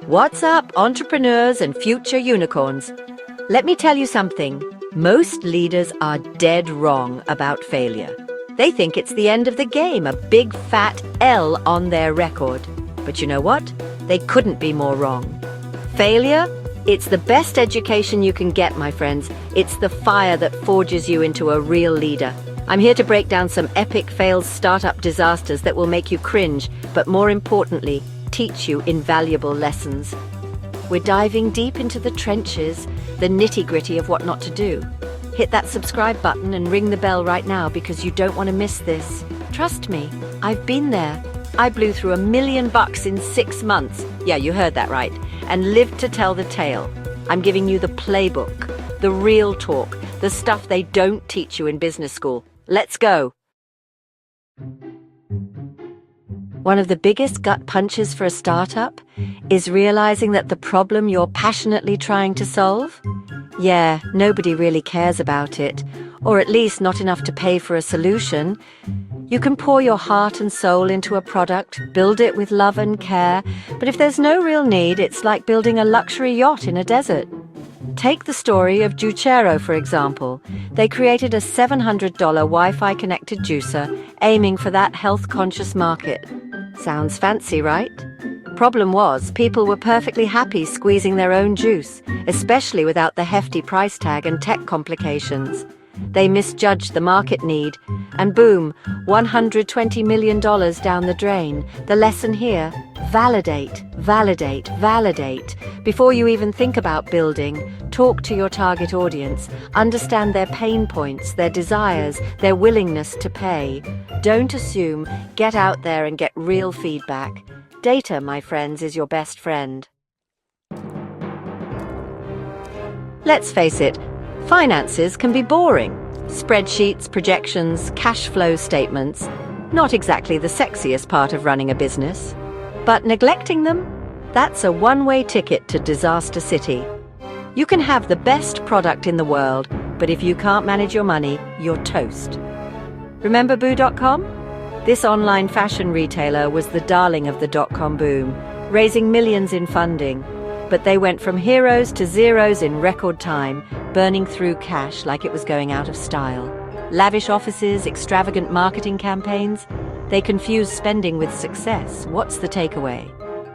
What's up, entrepreneurs and future unicorns? Let me tell you something. Most leaders are dead wrong about failure. They think it's the end of the game, a big fat L on their record. But you know what? They couldn't be more wrong. Failure? It's the best education you can get, my friends. It's the fire that forges you into a real leader. I'm here to break down some epic failed startup disasters that will make you cringe, but more importantly, teach you invaluable lessons. We're diving deep into the trenches, the nitty-gritty of what not to do. Hit that subscribe button and ring the bell right now because you don't want to miss this. Trust me, I've been there. I blew through $1 million in 6 months. Yeah, you heard that right. And lived to tell the tale. I'm giving you the playbook, the real talk, the stuff they don't teach you in business school. Let's go. One of the biggest gut punches for a startup is realizing that the problem you're passionately trying to solve? Yeah, nobody really cares about it, or at least not enough to pay for a solution. You can pour your heart and soul into a product, build it with love and care, but if there's no real need, it's like building a luxury yacht in a desert. Take the story of Juicero, for example. They created a $700 Wi-Fi connected juicer, aiming for that health-conscious market. Sounds fancy, right? Problem was, people were perfectly happy squeezing their own juice, especially without the hefty price tag and tech complications. They misjudged the market need, and boom, $120 million down the drain. The lesson here, validate, validate, validate. Before you even think about building, talk to your target audience, understand their pain points, their desires, their willingness to pay. Don't assume, get out there and get real feedback. Data, my friends, is your best friend. Let's face it, finances can be boring. Spreadsheets, projections, cash flow statements. Not exactly the sexiest part of running a business. But neglecting them? That's a one-way ticket to Disaster City. You can have the best product in the world, but if you can't manage your money, you're toast. Remember Boo.com? This online fashion retailer was the darling of the dot-com boom, raising millions in funding. But they went from heroes to zeros in record time, burning through cash like it was going out of style. Lavish offices, extravagant marketing campaigns. They confuse spending with success. What's the takeaway?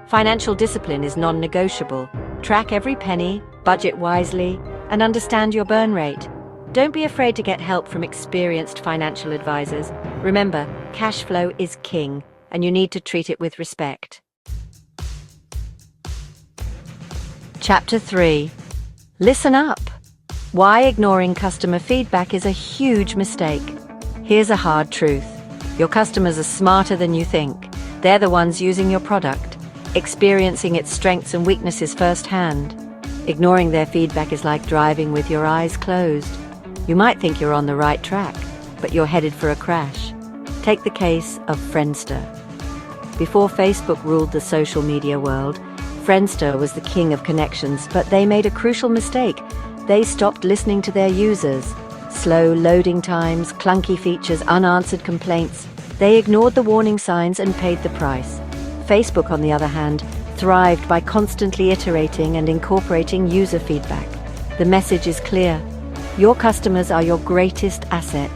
Financial discipline is non-negotiable. Track every penny, budget wisely, and understand your burn rate. Don't be afraid to get help from experienced financial advisors. Remember, cash flow is king, and you need to treat it with respect. Chapter 3. Listen up. Why ignoring customer feedback is a huge mistake. Here's a hard truth. Your customers are smarter than you think. They're the ones using your product, experiencing its strengths and weaknesses firsthand. Ignoring their feedback is like driving with your eyes closed. You might think you're on the right track, but you're headed for a crash. Take the case of Friendster. Before Facebook ruled the social media world, Friendster was the king of connections, but they made a crucial mistake. They stopped listening to their users. Slow loading times, clunky features, unanswered complaints. They ignored the warning signs and paid the price. Facebook, on the other hand, thrived by constantly iterating and incorporating user feedback. The message is clear. Your customers are your greatest asset.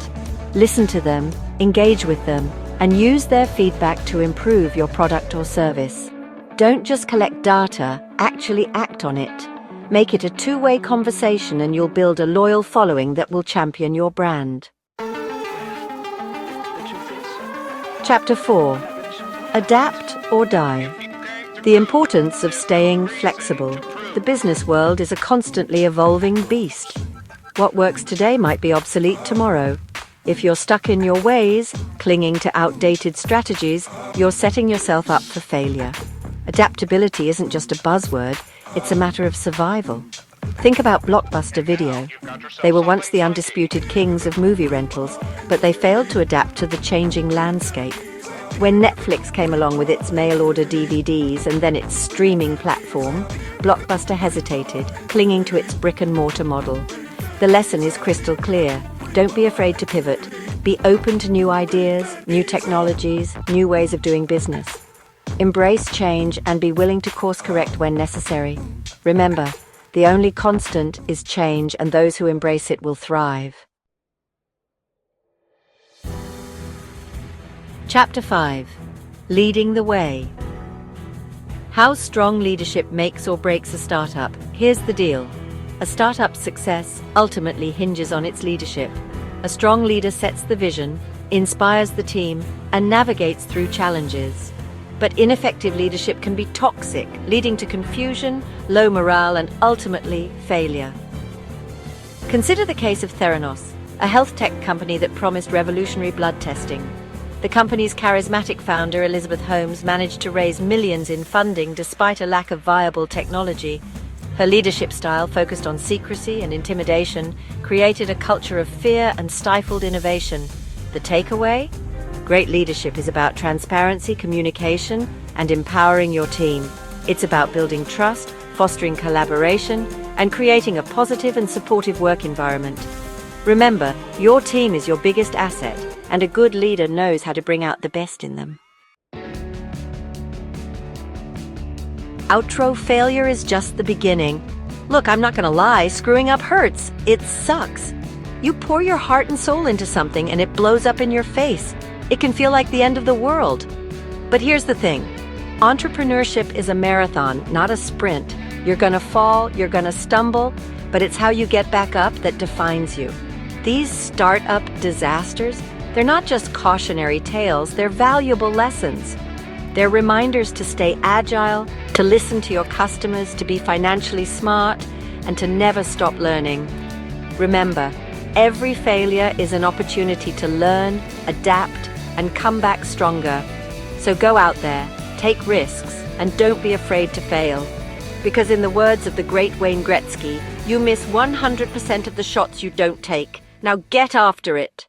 Listen to them, engage with them, and use their feedback to improve your product or service. Don't just collect data, actually act on it. Make it a two-way conversation and you'll build a loyal following that will champion your brand. Chapter 4. Adapt or die. The importance of staying flexible. The business world is a constantly evolving beast. What works today might be obsolete tomorrow. If you're stuck in your ways, clinging to outdated strategies, you're setting yourself up for failure. Adaptability isn't just a buzzword, it's a matter of survival. Think about Blockbuster Video. They were once the undisputed kings of movie rentals, but they failed to adapt to the changing landscape. When Netflix came along with its mail-order DVDs and then its streaming platform, Blockbuster hesitated, clinging to its brick-and-mortar model. The lesson is crystal clear. Don't be afraid to pivot. Be open to new ideas, new technologies, new ways of doing business. Embrace change and be willing to course correct when necessary. Remember, the only constant is change, and those who embrace it will thrive. Chapter 5. Leading the Way. How strong leadership makes or breaks a startup. Here's the deal. A startup's success ultimately hinges on its leadership. A strong leader sets the vision, inspires the team, and navigates through challenges. But ineffective leadership can be toxic, leading to confusion, low morale, and ultimately failure. Consider the case of Theranos, a health tech company that promised revolutionary blood testing. The company's charismatic founder, Elizabeth Holmes, managed to raise millions in funding despite a lack of viable technology. Her leadership style, focused on secrecy and intimidation, created a culture of fear and stifled innovation. The takeaway? Great leadership is about transparency, communication, and empowering your team. It's about building trust, fostering collaboration, and creating a positive and supportive work environment. Remember, your team is your biggest asset, and a good leader knows how to bring out the best in them. Outro: failure is just the beginning. Look, I'm not gonna lie, screwing up hurts. It sucks. You pour your heart and soul into something and it blows up in your face. It can feel like the end of the world. But here's the thing. Entrepreneurship is a marathon, not a sprint. You're gonna fall, you're gonna stumble, but it's how you get back up that defines you. These startup disasters, they're not just cautionary tales, they're valuable lessons. They're reminders to stay agile, to listen to your customers, to be financially smart, and to never stop learning. Remember, every failure is an opportunity to learn, adapt, and come back stronger. So go out there, take risks, and don't be afraid to fail. Because in the words of the great Wayne Gretzky, you miss 100% of the shots you don't take. Now get after it.